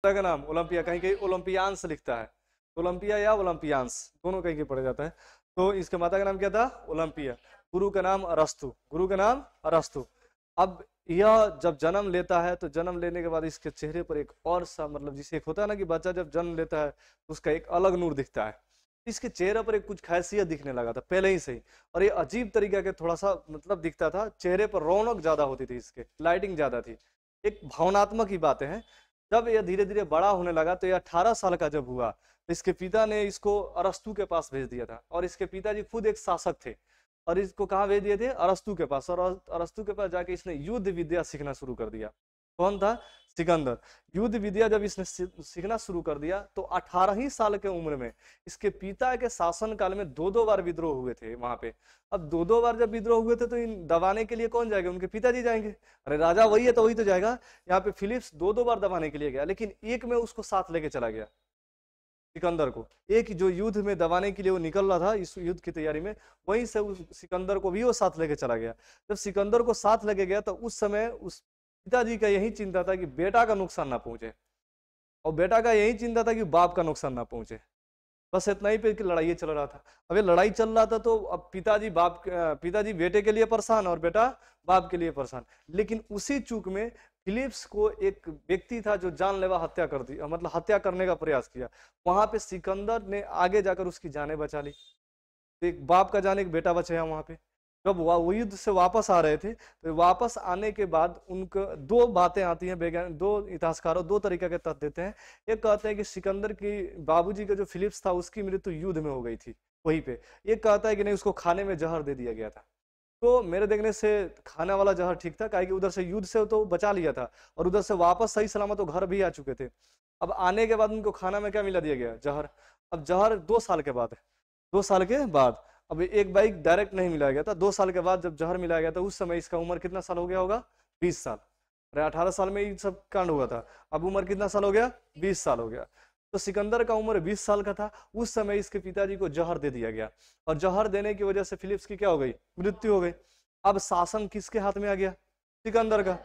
का नाम ओलंपिया, कहीं कहीं ओलंपियांस लिखता है, ओलंपिया या ओलंपियांस दोनों कहीं कहीं पढ़ा जाता है। तो इसके माता का नाम क्या था? ओलंपिया। गुरु का नाम अरस्तु, गुरु का नाम अरस्तु। अब यह जब जन्म लेता है तो जन्म लेने के बाद इसके चेहरे पर एक और सा मतलब जिसे एक होता है ना कि बच्चा जब जन्म लेता है तो उसका एक अलग नूर दिखता है, इसके चेहरे पर एक कुछ खासियत दिखने लगा था पहले ही से ही। और ये अजीब तरीका के थोड़ा सा मतलब दिखता था, चेहरे पर रौनक ज्यादा होती थी, इसके लाइटिंग ज्यादा थी। एक भावनात्मक ही बातें हैं। जब ये धीरे धीरे बड़ा होने लगा तो ये 18 साल का जब हुआ तो इसके पिता ने इसको अरस्तु के पास भेज दिया था, और इसके पिताजी खुद एक शासक थे, और इसको कहाँ भेज दिए थे? अरस्तु के पास। और अरस्तु के पास जाके इसने युद्ध विद्या सीखना शुरू कर दिया। कौन था? सिकंदर। युद्ध विद्या जब इसने सीखना शुरू कर दिया तो 18 ही साल के उम्र में इसके पिता के शासन काल में दो दो बार विद्रोह हुए थे वहां पे। अब दो दो बार जब विद्रोह हुए थे तो इन दबाने के लिए कौन जाएगा? उनके पिताजी जाएंगे। अरे राजा वही है तो वही तो जाएगा। यहाँ पे फिलिप्स दो दो बार दबाने के लिए गया, लेकिन एक में उसको साथ लेके चला गया, सिकंदर को। एक जो युद्ध में दबाने के लिए वो निकल रहा था इस युद्ध की तैयारी में, वहीं से उस सिकंदर को भी वो साथ लेके चला गया। जब सिकंदर को साथ लेके गया तो उस समय उस पिताजी का यही चिंता था कि बेटा का नुकसान ना पहुंचे, और बेटा का यही चिंता था कि बाप का नुकसान ना पहुंचे। बस इतना ही पे कि लड़ाई चल रहा था। अब ये लड़ाई चल रहा था तो अब पिताजी बेटे के लिए परेशान और बेटा बाप के लिए परेशान। लेकिन उसी चूक में फिलिप्स को एक व्यक्ति था जो जानलेवा हत्या कर दी, मतलब हत्या करने का प्रयास किया। वहां पे सिकंदर ने आगे जाकर उसकी जानें बचा ली। तो एक बाप का जान एक बेटा बचा वहां पे। जब वो युद्ध से वापस आ रहे थे तो वापस आने के बाद उनको दो बातें आती हैं, वैज्ञानिक दो इतिहासकारों दो तरीके के तथ्य देते हैं। एक कहते हैं कि सिकंदर की बाबूजी का जो फिलिप्स था उसकी मृत्यु युद्ध में हो गई थी वहीं पे। एक कहता है कि नहीं, उसको खाने में जहर दे दिया गया था। तो मेरे देखने से खाने वाला जहर ठीक था, काहे कि उधर से युद्ध से तो बचा लिया था और उधर से वापस सही सलामत वो घर भी आ चुके थे। अब आने के बाद उनको खाना में क्या मिला दिया गया? जहर। अब जहर 2 साल के बाद है, 2 साल के बाद। अब एक बाइक डायरेक्ट नहीं मिलाया गया था, 2 साल के बाद जब जहर मिलाया गया था उस समय इसका उम्र कितना साल हो गया होगा? 20 साल। अरे 18 साल में ये सब कांड हुआ था, अब उम्र कितना साल हो गया? 20 साल हो गया। तो सिकंदर का उम्र 20 साल का था उस समय इसके पिताजी को जहर दे दिया गया, और जहर देने की वजह से फिलिप्स की क्या हो गई? मृत्यु हो गई। अब शासन किसके हाथ में आ गया? सिकंदर का।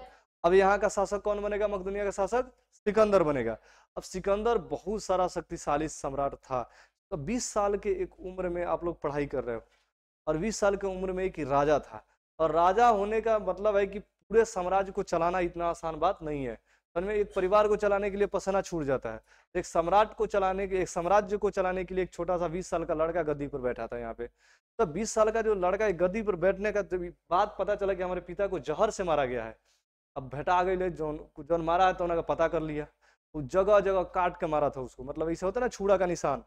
अब यहाँ का शासक कौन बनेगा? मकदूनिया का शासक सिकंदर बनेगा। अब सिकंदर बहुत सारा शक्तिशाली सम्राट था। तो 20 साल के एक उम्र में आप लोग पढ़ाई कर रहे हो, और 20 साल की उम्र में एक राजा था, और राजा होने का मतलब है कि पूरे साम्राज्य को चलाना इतना आसान बात नहीं है। में एक परिवार को चलाने के लिए पसीना छूट जाता है, एक सम्राट को चलाने के, एक साम्राज्य को चलाने के लिए एक छोटा सा 20 साल का लड़का गद्दी पर बैठा था यहाँ पे। तो 20 साल का जो लड़का एक गद्दी पर बैठने का बात पता चला कि हमारे पिता को जहर से मारा गया है। अब बेटा आ गई, जौन मारा है तो उन्होंने पता कर लिया, वो जगह जगह काट के मारा था उसको। मतलब ऐसे होता है ना छुरा का निशान,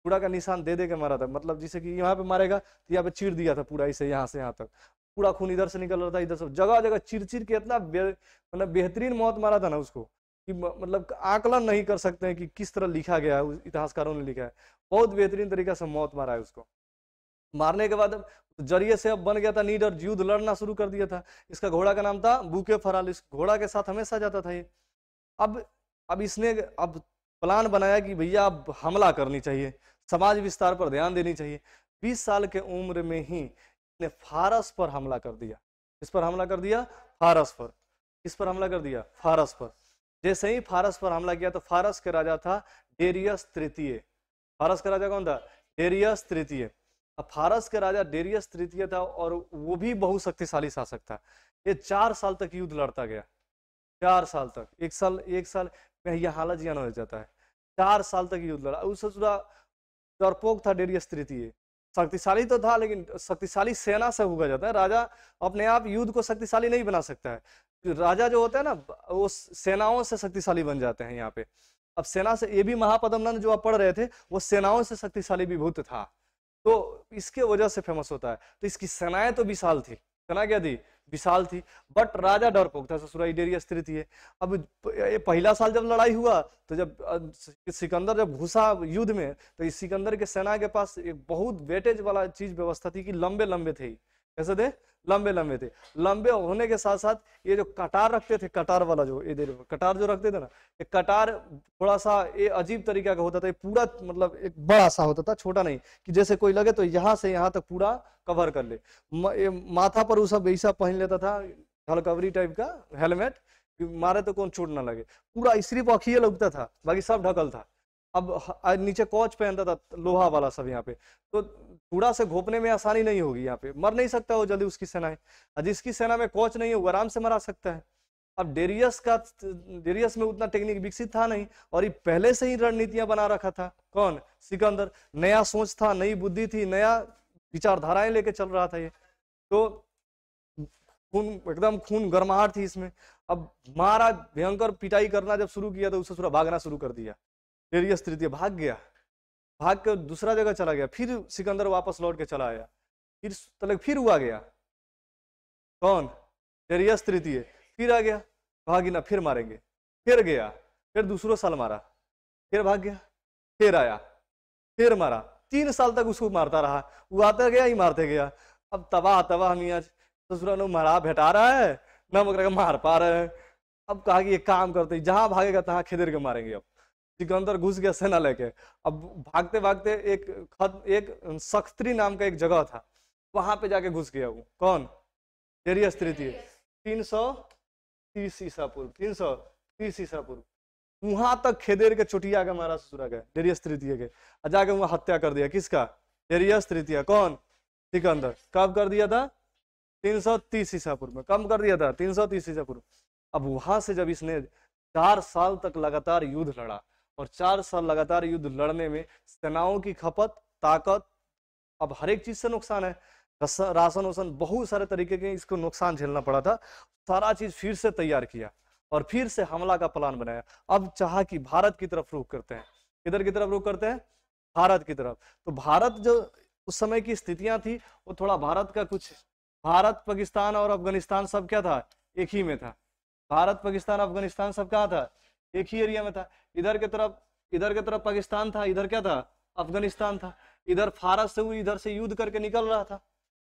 छुरा का निशान दे दे के मारा था। मतलब जैसे कि यहाँ पे मारेगा तो यहाँ पे चीर दिया था पूरा, ऐसे यहाँ से यहाँ तक पूरा खून इधर से निकल रहा था, इधर से जगह जगह चिर चिर के इतना मतलब बेहतरीन मौत मारा था ना उसको कि मतलब आकलन नहीं कर सकते हैं कि किस तरह लिखा गया है, इतिहासकारों ने लिखा है। बहुत बेहतरीन तरीका से मौत मारा है उसको। मारने के बाद जरिए से अब बन गया था नीडर, युद्ध लड़ना शुरू कर दिया था। इसका घोड़ा का नाम था बूके फराल, इस घोड़ा के साथ हमेशा जाता था ये। अब अब इसने अब प्लान बनाया कि भैया अब हमला करनी चाहिए, समाज विस्तार पर ध्यान देनी चाहिए। 20 साल के उम्र में ही इसने फारस पर हमला कर दिया। इस पर हमला कर दिया? फारस पर। किस पर हमला कर दिया? फारस पर। जैसे ही फारस पर हमला किया तो फारस के राजा था डेरियस तृतीय। फारस का राजा कौन था? डेरियस तृतीय। अब फारस के राजा डेरियस तृतीय था और वो भी बहुत शक्तिशाली शासक था। ये 4 साल तक युद्ध लड़ता गया, 4 साल तक। एक साल में यह हालत जियान हो जाता है। 4 साल तक युद्ध लड़ा। उससे पूरा डरपोक था डेरियस तृतीय। शक्तिशाली तो था लेकिन शक्तिशाली सेना से होगा जाता है। राजा अपने आप युद्ध को शक्तिशाली नहीं बना सकता है। राजा जो होता है ना वो सेनाओं से शक्तिशाली बन जाते हैं यहाँ पे। अब सेना से, ये भी महापद्मनंद जो आप पढ़ रहे थे वो सेनाओं से शक्तिशाली विभूत था, तो इसके वजह से फेमस होता है। तो इसकी सेनाएं तो विशाल थी, सेना क्या थी? विशाल थी। बट राजा डरपोक था, ससुराई डेरियस तृतीय। अब ये पहला साल जब लड़ाई हुआ तो जब सिकंदर जब घुसा युद्ध में तो इस सिकंदर के सेना के पास एक बहुत वेटेज वाला चीज व्यवस्था थी कि लंबे लंबे थे। कैसे थे? लंबे लंबे थे। लंबे होने के साथ साथ ये जो कटार रखते थे, कटार वाला जो ये कटार जो रखते थे ना, ये कटार थोड़ा सा ये अजीब तरीका का होता था। ये पूरा मतलब एक बड़ा सा होता था, छोटा नहीं कि जैसे कोई लगे तो यहाँ से यहाँ तक पूरा कवर कर ले। ये माथा पर वो सब ऐसा पहन लेता था, हलकवरी टाइप का हेलमेट, मारे तो कौन चोट ना लगे। पूरा सिर्फ अखिए लगता था, बाकी सब ढकल था। अब नीचे कौच पहनता था लोहा वाला सब यहाँ पे, तो थोड़ा से घोपने में आसानी नहीं होगी, यहाँ पे मर नहीं सकता वो जल्दी उसकी सेना है। और जिसकी सेना में कौच नहीं है वो आराम से मरा सकता है। अब डेरियस में उतना टेक्निक विकसित था नहीं, और ये पहले से ही रणनीतियां बना रखा था। कौन? सिकंदर। नया सोच था, नई बुद्धि थी, नया विचारधाराएं लेके चल रहा था ये। तो खून गर्माहट थी इसमें। अब मारा, भयंकर पिटाई करना जब शुरू किया तो उससे थोड़ा भागना शुरू कर दिया। डेरियस तृतीय भाग गया, भाग कर दूसरा जगह चला गया। फिर सिकंदर वापस लौट के चला आया, फिर तलक फिर हुआ गया। कौन? डेरियस तृतीय। फिर आ गया, भागी ना, फिर मारेंगे। फिर गया, फिर दूसरा साल मारा, फिर भाग गया, फिर आया, फिर मारा। 3 साल तक उसको मारता रहा, वो आता गया ही मारते गया। अब तबाह तबाह मियाँ ससुरा नो मारा भेटा रहा है ना, मगर मार पा रहे हैं। अब कहा कि ये काम करते, जहां भागेगा तहां खेदेर के मारेंगे। अब सिकंदर घुस गया सेना लेके। अब भागते भागते एक सख्तरी नाम का एक जगह था, वहां पे जाके घुस गया वो। कौन? डेरियस तृतीय। 330 ईसा पूर्व, 330 ईसा पूर्व। वहां तक खेदेर के चोटिया के मारा ससुरा के, डेरियस तृतीय के। और जाके वहां हत्या कर दिया। किसका? डेरियस तृतीय। कौन? सिकंदर। कब कर दिया था? 330 ईसा पूर्व में। कम कर दिया था 330 ईसा पूर्व। अब वहां से जब इसने 4 साल तक लगातार युद्ध लड़ा, और 4 साल लगातार युद्ध लड़ने में सेनाओं की खपत, ताकत, अब हर एक चीज से नुकसान है, राशन वासन बहुत सारे तरीके के इसको नुकसान झेलना पड़ा था। सारा चीज फिर से तैयार किया और फिर से हमला का प्लान बनाया। अब चाहा कि भारत की तरफ रुख करते हैं। किधर की तरफ रुख करते हैं? भारत की तरफ। तो भारत जो उस समय की स्थितियां थी, वो थोड़ा भारत का कुछ, भारत पाकिस्तान और अफगानिस्तान सब क्या था? एक ही में था। भारत पाकिस्तान अफगानिस्तान सब कहाँ था? एक ही एरिया में था। इधर की तरफ पाकिस्तान था, इधर क्या था? अफगानिस्तान था। इधर फारस से वो इधर से युद्ध करके निकल रहा था,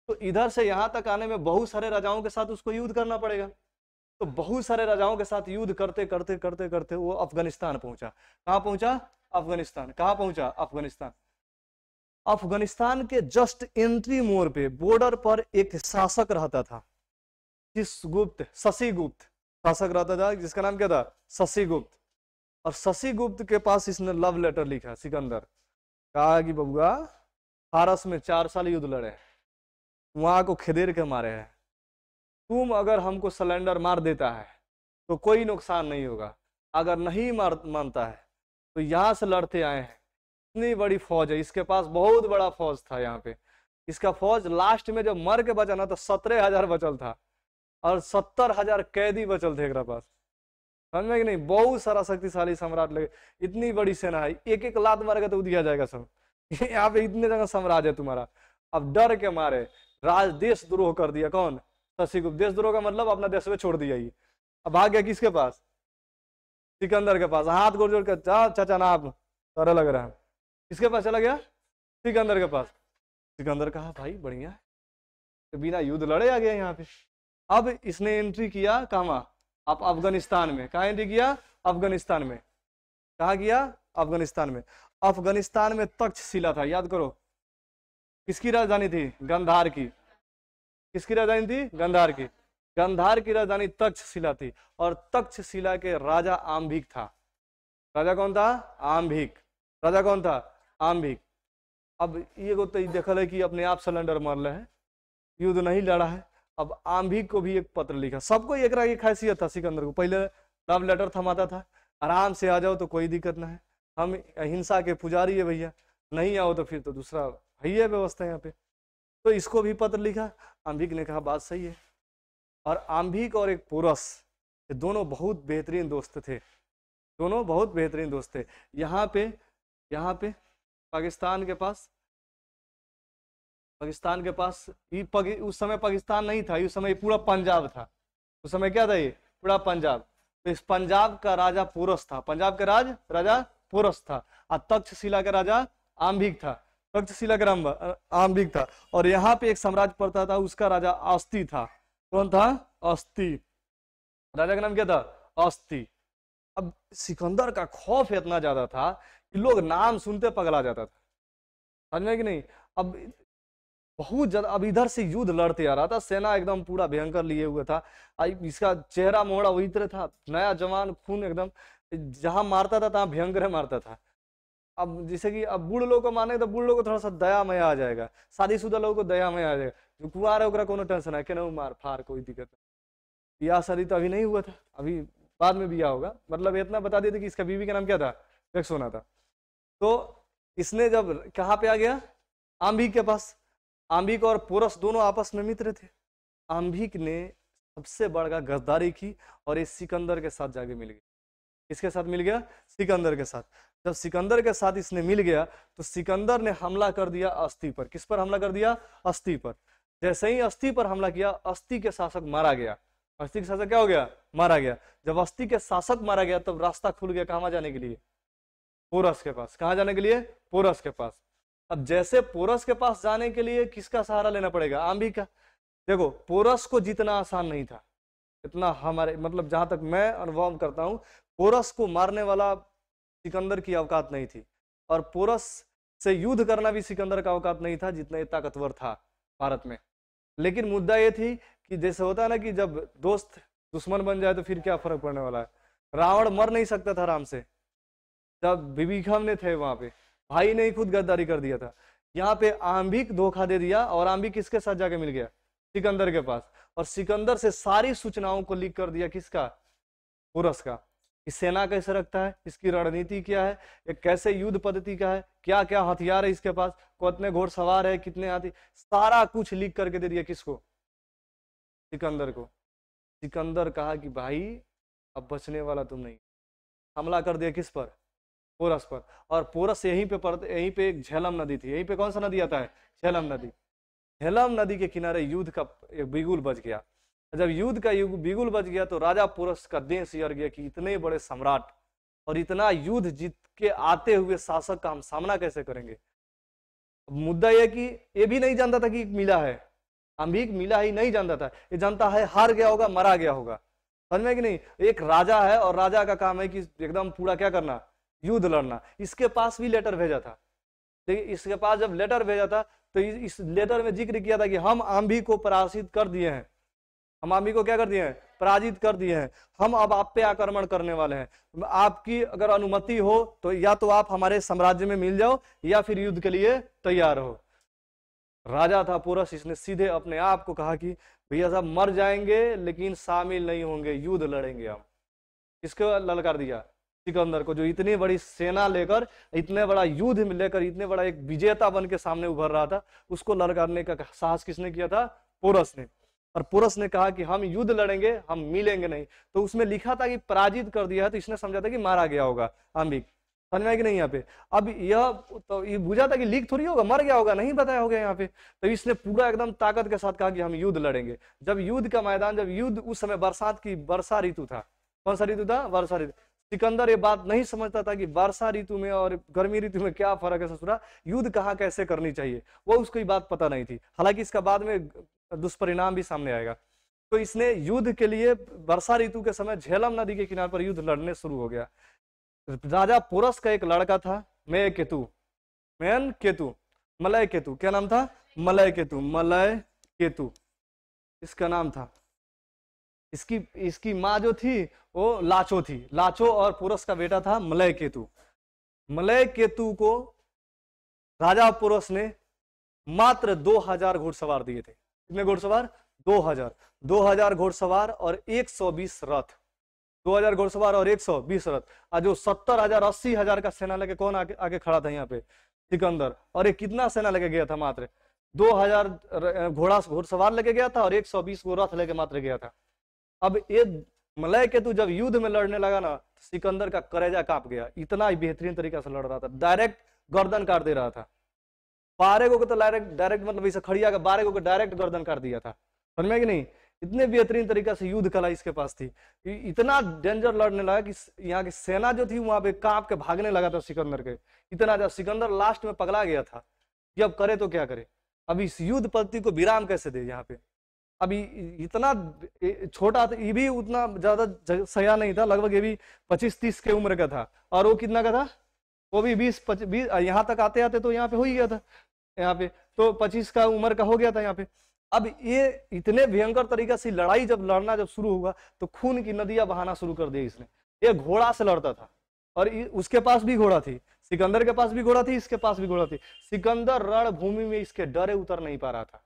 तो इधर से यहाँ तक आने में बहुत सारे राजाओं के साथ उसको युद्ध करना पड़ेगा। तो बहुत सारे राजाओं के साथ युद्ध करते करते करते करते वो अफगानिस्तान पहुंचा। कहाँ पहुंचा? अफगानिस्तान। कहाँ पहुंचा? अफगानिस्तान। अफगानिस्तान के जस्ट एंट्री मोड़ पे, बॉर्डर पर एक शासक रहता था, शशिगुप्त शासक रहता था, जिसका नाम क्या था? शशिगुप्त। और शशिगुप्त के पास इसने लव लेटर लिखा सिकंदर। कहा कि बबुआ, फारस में 4 साल युद्ध लड़े, वहां को खेदेर के मारे हैं, तुम अगर हमको सिलेंडर मार देता है तो कोई नुकसान नहीं होगा, अगर नहीं मानता है तो यहाँ से लड़ते आए हैं। इतनी बड़ी फौज है इसके पास, बहुत बड़ा फौज था यहाँ पे। इसका फौज लास्ट में जब मर के बचा ना, तो 17,000 बचल था, और 70,000 कैदी बचल थे एक पास। समझ में कि नहीं? बहुत सारा शक्तिशाली सम्राट लगे। इतनी बड़ी सेना है, एक एक लात मारेगा तो दिया जाएगा सब। यहाँ पे इतने जगह साम्राज्य है तुम्हारा। अब डर के मारे राज देश द्रोह कर दिया। कौन? शशिगुप्त। देश द्रोह का मतलब अपना देश में छोड़ दिया ही। अब भाग गया किसके पास? सिकंदर के पास। हाथ गोड़ जोड़ कर, चाचा ना आप सारा लग रहा है। किसके पास चला गया? सिकंदर के पास। सिकंदर कहा भाई बढ़िया है, तो बिना युद्ध लड़े आ गया यहाँ पे। अब इसने एंट्री किया कहाँ? अब अफगानिस्तान में। कहा एंट्री किया? अफगानिस्तान में। कहा गया? अफगानिस्तान में। अफगानिस्तान में तक्षशिला था, याद करो। किसकी राजधानी थी? गांधार की। किसकी राजधानी थी? गांधार की। गांधार की राजधानी तक्षशिला थी, और तक्षशिला के राजा आम्भिक था। राजा कौन था? आम्भिक। राजा कौन था? आम्भिक। अब ये तो देखल है कि अपने आप सिलेंडर मर रहे हैं, युद्ध नहीं लड़ा है। अब आम्भिक को भी एक पत्र लिखा। सबको एक रहा खासियत था सिकंदर को, पहले लव लेटर थमाता था, आराम से आ जाओ तो कोई दिक्कत ना है, हम अहिंसा के पुजारी है भैया, नहीं आओ तो फिर तो दूसरा है व्यवस्था यहाँ पे। तो इसको भी पत्र लिखा। आम्भिक ने कहा बात सही है। और आम्भिक और एक पोरस, ये दोनों बहुत बेहतरीन दोस्त थे, दोनों बहुत बेहतरीन दोस्त थे। यहाँ पे पाकिस्तान के पास उस समय पाकिस्तान नहीं था, उस समय पूरा पंजाब था। उस समय क्या था? ये पूरा पंजाब। तो इस पंजाब का राजा पोरस था, पंजाब का राजा पोरस था, और तक्षशिला का राजा आम्भिक था। तक्षशिला का आम्भिक था। और यहाँ पे एक साम्राज्य पड़ता था, उसका राजा अस्ति था। कौन था? अस्ति। राजा का नाम क्या था? अस्ति। अब सिकंदर का खौफ इतना ज्यादा था कि लोग नाम सुनते पगला जाता था। समझ में कि नहीं? अब बहुत ज्यादा। अब इधर से युद्ध लड़ते आ रहा था, सेना एकदम पूरा भयंकर लिए हुआ था, इसका चेहरा मोहरा वही तरह था, नया जवान, खून एकदम, जहां मारता था तहां भयंकर मारता था। अब जैसे कि अब बूढ़ लोग को माने तो बूढ़ लोग को थोड़ा सा दया मया आ जाएगा, शादीशुदा लोगों को दया मया आ जाएगा, जो कुंवार है ओकरा कोनो टेंशन है, केनहू मार फार कोई दिक्कत नहीं। ब्याह शादी तो अभी नहीं हुआ था, अभी बाद में ब्याह होगा, मतलब इतना बता देते कि इसका बीवी का नाम क्या था, रक्सोना था। तो इसने जब कहाँ पे आ गया, आंबिक के पास। आंबिक और पोरस दोनों आपस में मित्र थे। आंबिक ने सबसे बड़ा गद्दारी की और इस सिकंदर के साथ जाके मिल गया। किसके साथ मिल गया, सिकंदर के साथ। जब सिकंदर के साथ इसने मिल गया तो सिकंदर ने हमला कर दिया अस्थि पर। किस पर हमला कर दिया, अस्थि पर। जैसे ही अस्थि पर हमला किया, अस्थि के शासक मारा गया। अस्थि के शासक क्या हो गया, मारा गया। जब अस्थि के शासक मारा गया तब रास्ता खुल गया कहां जाने के लिए, पोरस के पास। कहां जाने के लिए, पोरस के पास। अब जैसे पोरस के पास जाने के लिए किसका सहारा लेना पड़ेगा, आंबिक का। देखो पोरस को जीतना आसान नहीं था, इतना हमारे मतलब जहां तक मैं अनुभव करता हूं, पोरस को मारने वाला सिकंदर की औकात नहीं थी, और पोरस से युद्ध करना भी सिकंदर का औकात नहीं था, जितना ताकतवर था भारत में। लेकिन मुद्दा ये थी कि जैसे होता है ना कि जब दोस्त दुश्मन बन जाए तो फिर क्या फर्क पड़ने वाला है। रावण मर नहीं सकता था आराम से, जब विभीषण ने थे वहां पे, भाई ने ही खुद गद्दारी कर दिया था। यहाँ पे आंबिक धोखा दे दिया, और आंबिक किसके साथ जाके मिल गया, सिकंदर के पास। और सिकंदर से सारी सूचनाओं को लीक कर दिया, किसका, पोरस का। कि सेना कैसे रखता है, इसकी रणनीति क्या है, ये कैसे युद्ध पद्धति का है, क्या क्या हथियार है इसके पास, कितने घोड़सवार है, कितने हाथी, सारा कुछ लीक करके दे दिया। किसको, सिकंदर को। सिकंदर कहा कि भाई अब बचने वाला तुम नहीं। हमला कर दिया किस पर, पोरस पर। और पोरस यहीं पे एक झेलम नदी थी। यहीं पे कौन सा नदी आता है, झेलम नदी। झेलम नदी के किनारे युद्ध का एक बिगुल बज गया। जब युद्ध का बिगुल बज गया तो राजा पोरस का देह सिहर गया कि इतने बड़े सम्राट और इतना युद्ध जीत के आते हुए शासक का हम सामना कैसे करेंगे। मुद्दा यह कि ये भी नहीं जानता था कि मिला है, आंबिक मिला ही नहीं जानता था। ये जानता है हार गया होगा, मरा गया होगा। समझ में कि नहीं, एक राजा है और राजा का काम है कि एकदम पूरा क्या करना, युद्ध लड़ना। इसके पास भी लेटर भेजा था। देखिए इसके पास जब लेटर भेजा था तो इस लेटर में जिक्र किया था कि हम आंबिक को पराजित कर दिए हैं। हम आंबिक को क्या कर दिए हैं, पराजित कर दिए हैं। हम अब आप पे आक्रमण करने वाले हैं। आपकी अगर अनुमति हो तो या तो आप हमारे साम्राज्य में मिल जाओ या फिर युद्ध के लिए तैयार हो। राजा था पोरस, इसने सीधे अपने आप को कहा कि भैया साहब मर जाएंगे लेकिन शामिल नहीं होंगे, युद्ध लड़ेंगे हम। किसको ललकार दिया, सिकंदर को, जो इतनी बड़ी सेना लेकर, इतने बड़ा युद्ध में लेकर, इतने बड़ा एक विजेता बन के सामने उभर रहा था। उसको ललकारने का साहस किसने किया था, पोरस ने। और पोरस ने कहा कि हम युद्ध लड़ेंगे, हम मिलेंगे नहीं। तो उसमें लिखा था कि पराजित कर दिया है, तो इसने समझा था कि मारा गया होगा आंबिक। समझ में कि नहीं यहाँ पे। अब यह तो ये बुझा था कि लीक थोड़ी होगा, मर गया होगा, नहीं बताया होगा यहाँ पे। तो इसने पूरा एकदम ताकत के साथ कहा कि हम युद्ध लड़ेंगे। जब युद्ध का मैदान, जब युद्ध उस समय बरसात की, वर्षा ऋतु था। कौन सा ऋतु था, वर्षा ऋतु। सिकंदर ये बात नहीं समझता था कि वर्षा ऋतु में और गर्मी ऋतु में क्या फर्क है ससुरा, युद्ध कहाँ कैसे करनी चाहिए, वो उसको ये बात पता नहीं थी। हालांकि इसका बाद में दुष्परिणाम भी सामने आएगा। तो इसने युद्ध के लिए वर्षा ऋतु के समय झेलम नदी के किनारे पर युद्ध लड़ने शुरू हो गया। राजा पोरस का एक लड़का था मलय केतु, मलय केतु। क्या नाम था, मलय केतु, मलय केतु इसका नाम था। इसकी माँ जो थी वो लाचो थी। लाचो और पोरस का बेटा था मलय केतु। मलय केतु को राजा पोरस ने मात्र 2000 घुड़सवार दिए थे। कितने घुड़सवार, 2000 घुड़सवार और 120 रथ। 2000 घुड़सवार और 120 रथ। आज जो 70,000 80,000 का सेना लेके कौन आगे खड़ा था यहाँ पे, सिकंदर। और ये कितना सेना लेके गया था, मात्र 2000 घुड़सवार लेके गया था और 120 को रथ लेके मात्र गया था। अब ये मलय केतु जब युद्ध में लड़ने लगा ना, सिकंदर का कलेजा कांप गया। इतना बेहतरीन तरीका से लड़ रहा था, डायरेक्ट गर्दन काट दे रहा था। 12 को तो डायरेक्ट मतलब इसे खड़िया का 12 को डायरेक्ट गर्दन काट दिया था। समझ में कि नहीं, इतने बेहतरीन तरीका से युद्ध कला इसके पास थी। इतना डेंजर लड़ने लगा कि यहाँ की सेना जो थी वहां पे कांप के भागने लगा था सिकंदर के। इतना जब सिकंदर लास्ट में पगला गया था कि अब करे तो क्या करे, अब इस युद्ध पद्धति को विराम कैसे दे। यहाँ पे अभी इतना छोटा था, ये भी उतना ज्यादा सया नहीं था, लगभग ये भी 25-30 के उम्र का था। और वो कितना का था, वो भी 20-25, यहाँ तक आते आते तो यहाँ पे हो ही गया था। यहाँ पे, तो 25 का उम्र का हो गया था यहाँ पे। अब ये इतने भयंकर तरीके से लड़ाई जब लड़ना जब शुरू हुआ तो खून की नदियां बहाना शुरू कर दी इसने। ये घोड़ा से लड़ता था और उसके पास भी घोड़ा थी, सिकंदर के पास भी घोड़ा थी, इसके पास भी घोड़ा थी। सिकंदर रणभूमि में इसके डरे उतर नहीं पा रहा था,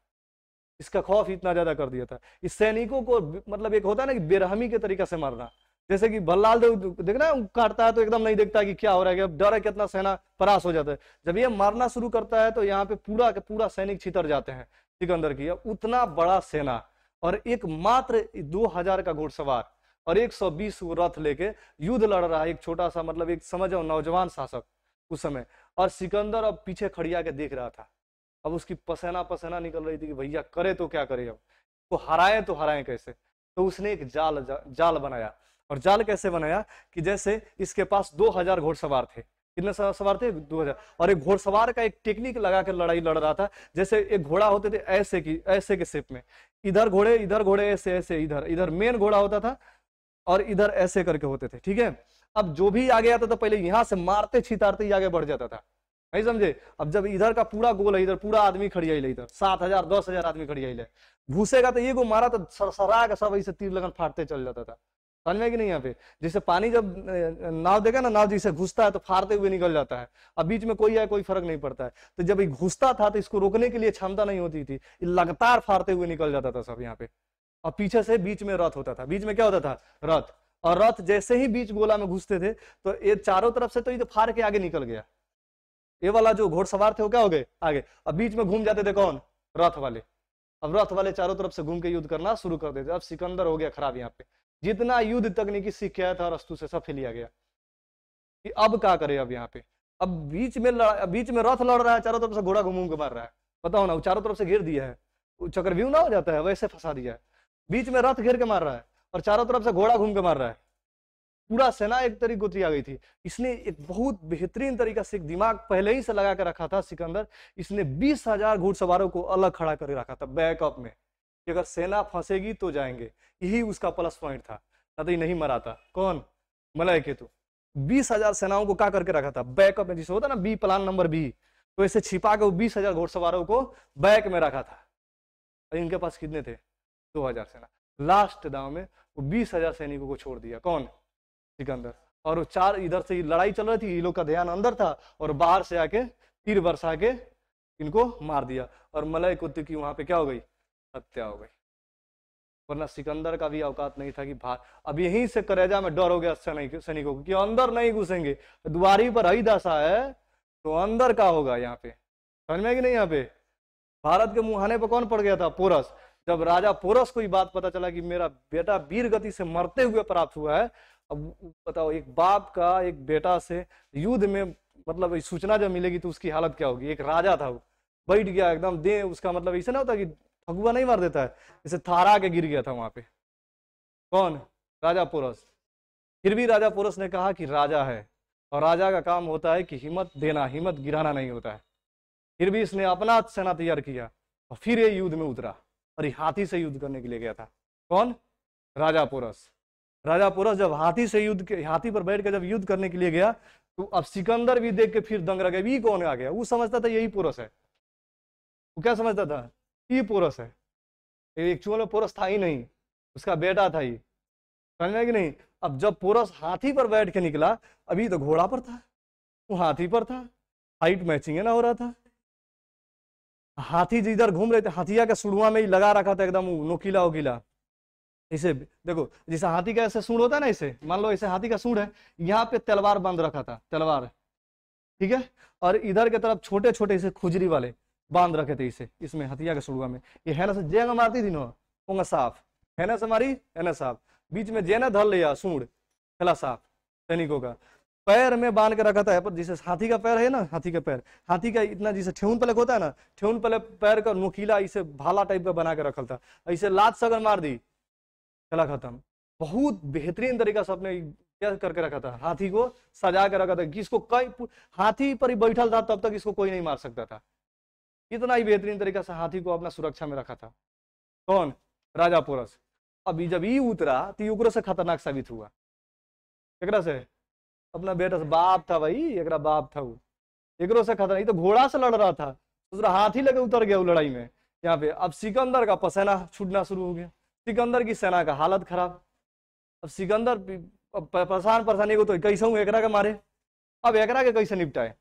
इसका खौफ इतना ज्यादा कर दिया था। इस सैनिकों को मतलब एक होता है ना कि बेरहमी के तरीके से मारना, जैसे कि भल्लाल देव देखना काटता है तो एकदम नहीं देखता कि क्या हो रहा है, डर है कितना सेना परास हो जाता है। जब ये मारना शुरू करता है तो यहाँ पे पूरा के पूरा सैनिक छितर जाते हैं सिकंदर की। उतना बड़ा सेना और एक मात्र 2000 का घुड़सवार और 120 रथ लेके युद्ध लड़ रहा है एक छोटा सा, मतलब एक समझो नौजवान शासक उस समय। और सिकंदर अब पीछे खड़िया के देख रहा था। अब उसकी पसीना पसीना निकल रही थी कि भैया करे तो क्या करे, अब तो हराए कैसे। तो उसने एक जाल बनाया। और जाल कैसे बनाया कि जैसे इसके पास 2000 घोड़सवार थे। कितने सवार थे? 2000। और एक घोड़सवार का एक टेक्निक लगा कर लड़ाई लड़ रहा था। जैसे एक घोड़ा होते थे ऐसे के शेप में, इधर घोड़े ऐसे ऐसे, इधर मेन घोड़ा होता था और इधर ऐसे करके होते थे, ठीक है। अब जो भी आगे आता था पहले यहां से मारते छितारते ही आगे बढ़ जाता था, नहीं समझे। अब जब इधर का पूरा गोल है, इधर पूरा आदमी खड़िया इधर 7000 10,000 आदमी खड़िया घुसेगा तो ये को मारा तो सरसरा का सब ऐसे तीर लगन फाटते चल जाता था, समझ में कि नहीं। यहाँ पे जैसे पानी जब नाव देगा ना, नाव जैसे घुसता है तो फाड़ते हुए निकल जाता है। अब बीच में कोई है कोई फर्क नहीं पड़ता है। तो जब ये घुसता था तो इसको रोकने के लिए क्षमता नहीं होती थी, लगातार फाड़ते हुए निकल जाता था सब यहाँ पे। और पीछे से बीच में रथ होता था। बीच में क्या होता था? रथ। और रथ जैसे ही बीच गोला में घुसते थे तो ये चारों तरफ से तो ये तो फाड़ के आगे निकल गया। ये वाला जो घोड़सवार थे वो क्या हो गए आगे। अब बीच में घूम जाते थे कौन? रथ वाले। अब रथ वाले चारों तरफ से घूम के युद्ध करना शुरू कर देते। अब सिकंदर हो गया खराब यहाँ पे। जितना युद्ध तकनीकी सीख के आया था रस्तु से सब लिया गया कि अब क्या करे। अब यहाँ पे अब बीच में रथ लड़ रहा है, चारों तरफ से घोड़ा घूम के मार रहा है। बताओ ना, चारों तरफ से घेर दिया है, चक्रव्यूह ना हो जाता है वैसे फंसा दिया है। बीच में रथ घेर के मार रहा है और चारों तरफ से घोड़ा घूम के मार रहा है। पूरा सेना एक तरीके गोत्री आ गई थी। इसने एक बहुत बेहतरीन तरीका से एक दिमाग पहले ही से लगा के रखा था सिकंदर। इसने 20,000 घुड़सवारों को अलग खड़ा कर रखा था बैकअप में कि अगर सेना फंसेगी तो जाएंगे। यही उसका प्लस पॉइंट था, ना तो ये नहीं मरा था। कौन? मलय केतु। 20,000 सेनाओं को क्या करके रखा था बैकअप में, जिसे होता ना बी प्लान नंबर बी, तो ऐसे छिपा के 20,000 घुड़सवारों को बैक में रखा था। इनके पास कितने थे? 2000 सेना। लास्ट दाव में वो 20,000 सैनिकों को छोड़ दिया। कौन? सिकंदर। और वो चार इधर से लड़ाई चल रही थी, ये लोग का ध्यान अंदर था और बाहर से आके तीर बरसा के इनको मार दिया। और मलय कुत्ते की वहां पे क्या हो गई? हत्या हो गई। वरना सिकंदर का भी औकात नहीं था कि अब यहीं से करेजा में डर हो गया सैनिकों को कि अंदर नहीं घुसेंगे। द्वारी पर ही दशा है तो अंदर का होगा यहाँ पे, समझ में कि नहीं। यहाँ पे भारत के मुहाने पर कौन पड़ गया था? पोरस। जब राजा पोरस को ये बात पता चला कि मेरा बेटा वीर गति से मरते हुए प्राप्त हुआ है। अब बताओ, एक बाप का एक बेटा से युद्ध में मतलब सूचना जब मिलेगी तो उसकी हालत क्या होगी। एक राजा था, वो बैठ गया एकदम दे उसका, मतलब ऐसा ना होता कि फगुआ नहीं मार देता है, जैसे थारा के गिर गया था वहां पे। कौन? राजा पोरस। फिर भी राजा पोरस ने कहा कि राजा है और राजा का काम होता है कि हिम्मत देना, हिम्मत गिराना नहीं होता है। फिर भी इसने अपना सेना तैयार किया और फिर ये युद्ध में उतरा और हाथी से युद्ध करने के लिए गया था। कौन? राजा पोरस। राजा पोरस जब हाथी पर बैठ के जब युद्ध करने के लिए गया तो अब सिकंदर भी देख के फिर दंग रह गया, ये कौन आ गया। वो समझता था यही पोरस है। वो क्या समझता था? ये पोरस है। एक्चुअल में पोरस था ही नहीं, उसका बेटा था ये, समझ में कि नहीं। अब जब पोरस हाथी पर बैठ के निकला, अभी तो घोड़ा पर था, वो हाथी पर था, हाइट मैचिंग ना हो रहा था। हाथी जिधर घूम रहे थे, हाथिया के सुड़ुआ में ही लगा रखा था एकदम नोकीला वकीला। इसे देखो, जैसे हाथी का ऐसे सूंड होता है ना, इसे मान लो ऐसे हाथी का सूंड है, यहाँ पे तलवार बांध रखा था, तलवार, ठीक है। और इधर के तरफ छोटे छोटे इसे खुजरी वाले बांध रखे थे इसे, इसमें हथिया के सुड़ुआ में। ये है ना से जेंग मारती थी ना साफ, है ना से मारी, है ना साफ, बीच में जेना धर लिया सूंड, पहला साफ सैनिकों का। पैर में बांध के रखा था, पर जैसे हाथी का पैर है ना, हाथी का पैर, हाथी का इतना जैसे ठेहुन पलक होता है ना, ठेहुन पलक पैर का नुकीला इसे भाला टाइप का बना के रखा था। ऐसे लात सगर मार दी, चला खत्म। बहुत बेहतरीन तरीका से अपने क्या करके रखा था, हाथी को सजा के रखा था कि इसको कई हाथी पर ही बैठल था तब तक इसको कोई नहीं मार सकता था। इतना ही बेहतरीन तरीका से हाथी को अपना सुरक्षा में रखा था। कौन? राजा पोरस। अभी जब ये उतरा तो युग्र से खतरनाक साबित हुआ। एकरा से अपना बेटा से, बाप था भाई, एकरा बाप था वो, एकरो से खतरनाक। तो घोड़ा से लड़ रहा था, दूसरा हाथी लेके उतर गया वो लड़ाई में यहाँ पे। अब सिकंदर का पसीना छूटना शुरू हो गया, सिकंदर की सेना का हालत खराब। अब सिकंदर परेशान को तो कैसे हूँ एकरा के मारे, अब एकरा के कैसे निपटाए,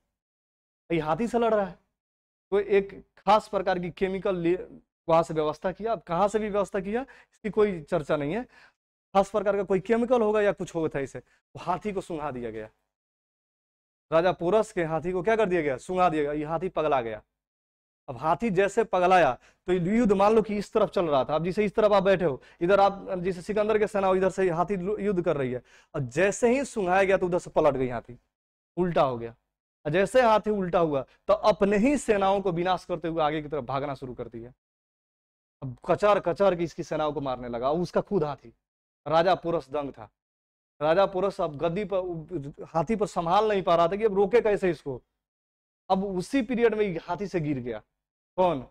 ये हाथी से लड़ रहा है। तो एक खास प्रकार की केमिकल वहां से व्यवस्था किया। अब कहाँ से भी व्यवस्था किया इसकी कोई चर्चा नहीं है, खास प्रकार का कोई केमिकल होगा या कुछ होगा था इसे। तो हाथी को सुंघा दिया गया, राजा पोरस के हाथी को क्या कर दिया गया, सुंघा दिया गया। ये हाथी पगला गया। अब हाथी जैसे पगलाया तो युद्ध मान लो कि इस तरफ चल रहा था, अब जिसे इस तरफ आप बैठे हो, इधर आप जिसे सिकंदर के सेना हो, इधर से हाथी युद्ध कर रही है, और जैसे ही सुंघाया गया तो उधर से पलट गई हाथी, उल्टा हो गया। जैसे हाथी उल्टा हुआ तो अपने ही सेनाओं को विनाश करते हुए आगे की तरफ भागना शुरू कर दिया। अब कचर कचर की इसकी सेनाओं को मारने लगा, उसका खुद हाथी। राजा पोरस दंग था। राजा पोरस अब गद्दी पर हाथी पर संभाल नहीं पा रहा था कि अब रोके कैसे इसको। अब उसी पीरियड में हाथी से गिर गया। कौन,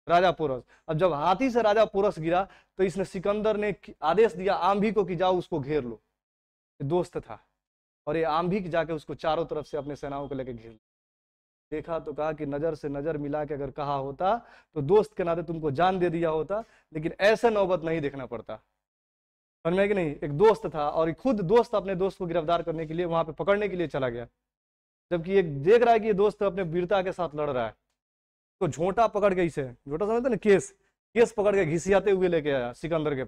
राजा पोरस। अब जब हाथी से राजा पोरस गिरा तो इसने सिकंदर ने आदेश दिया आंभी को कि जाओ उसको घेर लो। दोस्त था और ये आंभिक जाके उसको चारों तरफ से अपने सेनाओं को लेकर घेर देखा तो कहा कि नजर से नजर मिला के अगर कहा होता तो दोस्त के नाते तुमको जान दे दिया होता, लेकिन ऐसे नौबत नहीं देखना पड़ता। समझ में कि नहीं, एक दोस्त था और खुद दोस्त अपने दोस्त को गिरफ्तार करने के लिए वहां पे पकड़ने के लिए चला गया, जबकि एक देख रहा है कि ये दोस्त अपने वीरता के साथ लड़ रहा है। तो झोंटा पकड़ के, इसे झोंटा समझते ना, केस पकड़ के घिसियाते हुए लेके आया सिकंदर के